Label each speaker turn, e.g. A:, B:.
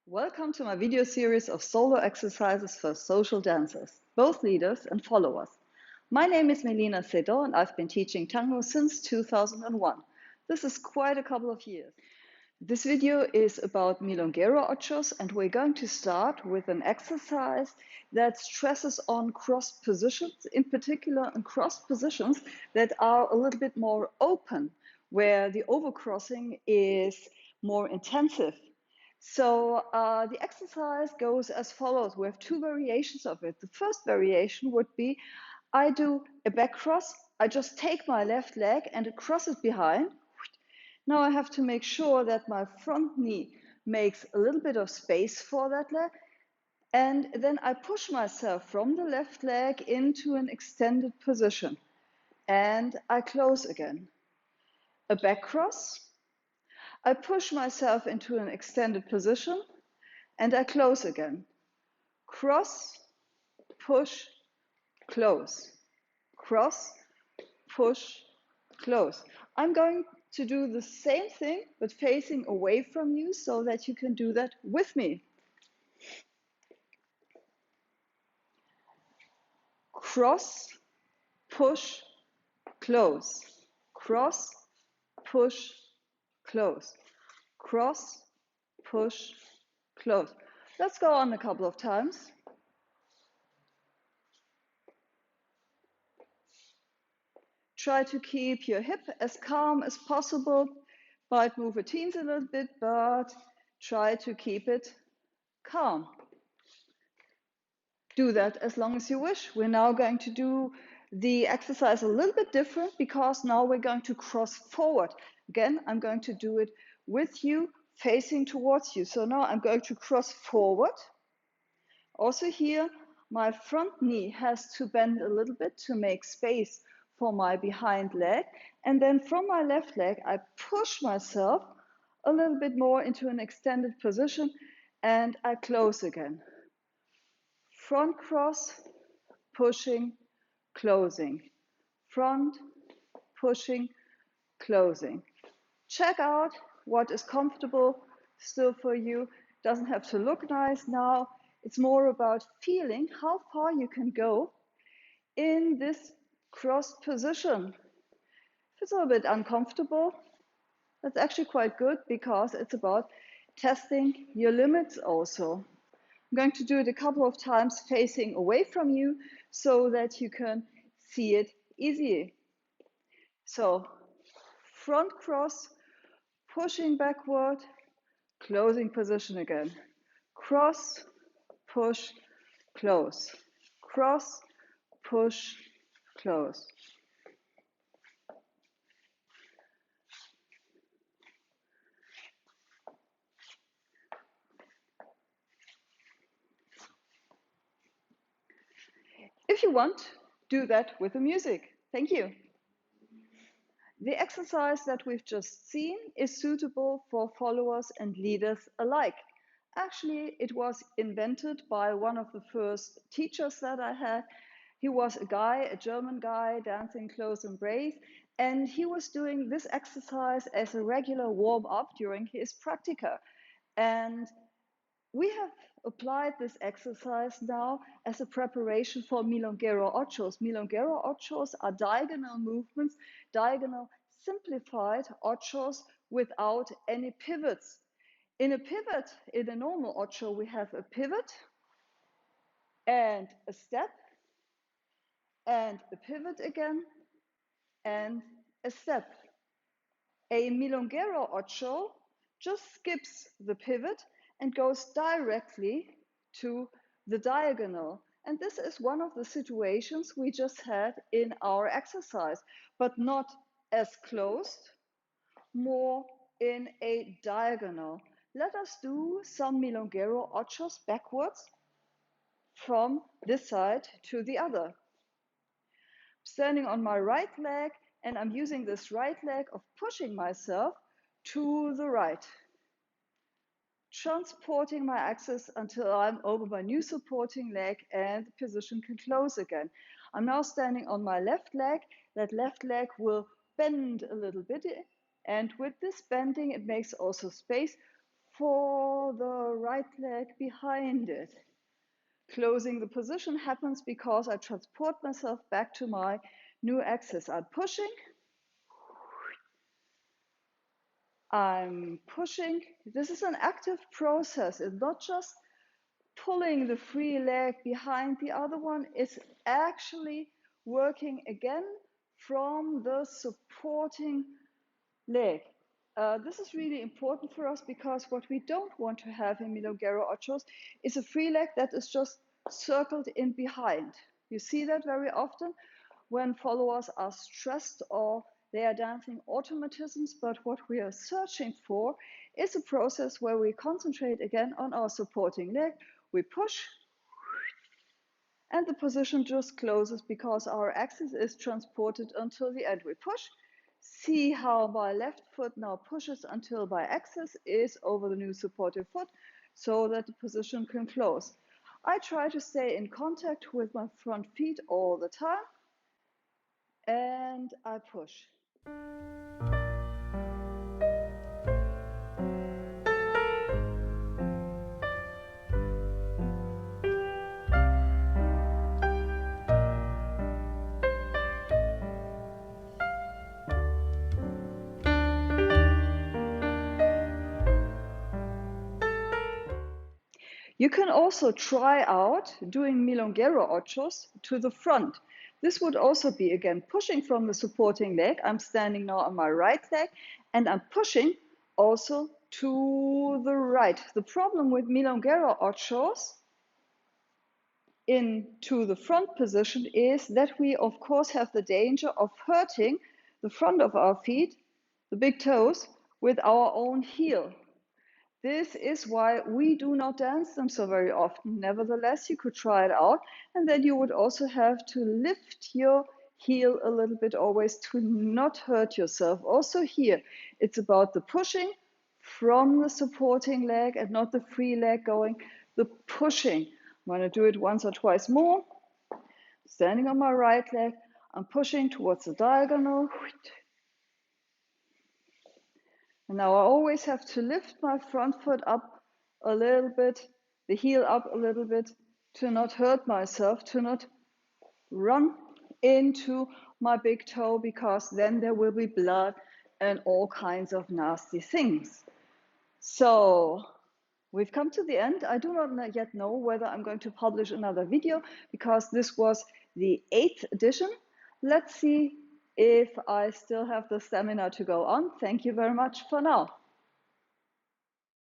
A: Welcome to my video series of solo exercises for social dancers, both leaders and followers. My name is Melina Sedó and I've been teaching tango since 2001. This is quite a couple of years. This video is about Milonguero Ochos and we're going to start with an exercise that stresses on cross positions, in particular on cross positions that are a little bit more open, where the overcrossing is more intensive. So the exercise goes as follows. We have two variations of it. The first variation would be I do a back cross. I just take my left leg and cross it behind. Now I have to make sure that my front knee makes a little bit of space for that leg. And then I push myself from the left leg into an extended position. And I close again. A back cross. I push myself into an extended position and I close again. Cross, push, close. Cross, push, close. I'm going to do the same thing but facing away from you so that you can do that with me. Cross, push, close. Cross, push, close. Cross, push, close. Let's go on a couple of times. Try to keep your hip as calm as possible. Might move your teens a little bit, but try to keep it calm. Do that as long as you wish. We're now going to do the exercise a little bit different because now we're going to cross forward. Again, I'm going to do it with you facing towards you. So now I'm going to cross forward. Also here, my front knee has to bend a little bit to make space for my behind leg. And then from my left leg, I push myself a little bit more into an extended position and I close again. Front cross, pushing, closing. Front, pushing, closing. Check out what is comfortable still for you. Doesn't have to look nice now. It's more about feeling how far you can go in this cross position. If it's a little bit uncomfortable, that's actually quite good because it's about testing your limits also. I'm going to do it a couple of times facing away from you so that you can see it easily. So front cross, pushing backward, closing position again. Cross, push, close. Cross, push, close. If you want, do that with the music. Thank you. The exercise that we've just seen is suitable for followers and leaders alike. Actually, it was invented by one of the first teachers that I had. He was a guy, a German guy, dancing close embrace, and he was doing this exercise as a regular warm-up during his practica. And we have applied this exercise now as a preparation for Milonguero Ochos. Milonguero Ochos are diagonal movements, diagonal simplified ochos without any pivots. In a pivot, in a normal ocho, we have a pivot and a step and a pivot again and a step. A Milonguero Ocho just skips the pivot and goes directly to the diagonal. And this is one of the situations we just had in our exercise, but not as closed, more in a diagonal. Let us do some Milonguero Ochos backwards from this side to the other. Standing on my right leg, and I'm using this right leg of pushing myself to the right, transporting my axis until I'm over my new supporting leg and the position can close again. I'm now standing on my left leg. That left leg will bend a little bit, and with this bending, it makes also space for the right leg behind it. Closing the position happens because I transport myself back to my new axis. I'm pushing. This is an active process. It's not just pulling the free leg behind the other one. It's actually working again from the supporting leg. This is really important for us because what we don't want to have in Milonguero Ochos is a free leg that is just circled in behind. You see that very often when followers are stressed or they are dancing automatisms, but what we are searching for is a process where we concentrate again on our supporting leg. We push, and the position just closes because our axis is transported until the end. We push. See how my left foot now pushes until my axis is over the new supportive foot so that the position can close. I try to stay in contact with my front feet all the time, and I push. You can also try out doing Milonguero Ochos to the front. This would also be, again, pushing from the supporting leg. I'm standing now on my right leg, and I'm pushing also to the right. The problem with Milonguero Ochos into the front position is that we, of course, have the danger of hurting the front of our feet, the big toes, with our own heel. This is why we do not dance them so very often. Nevertheless, you could try it out, and then you would also have to lift your heel a little bit always to not hurt yourself. Also here, it's about the pushing from the supporting leg and not the free leg going, the pushing. I'm going to do it once or twice more. Standing on my right leg, I'm pushing towards the diagonal. And now I always have to lift my front foot up a little bit, the heel up a little bit, to not hurt myself, to not run into my big toe, because then there will be blood and all kinds of nasty things. So we've come to the end. I do not yet know whether I'm going to publish another video because this was the 8th edition. Let's see if I still have the stamina to go on. Thank you very much for now.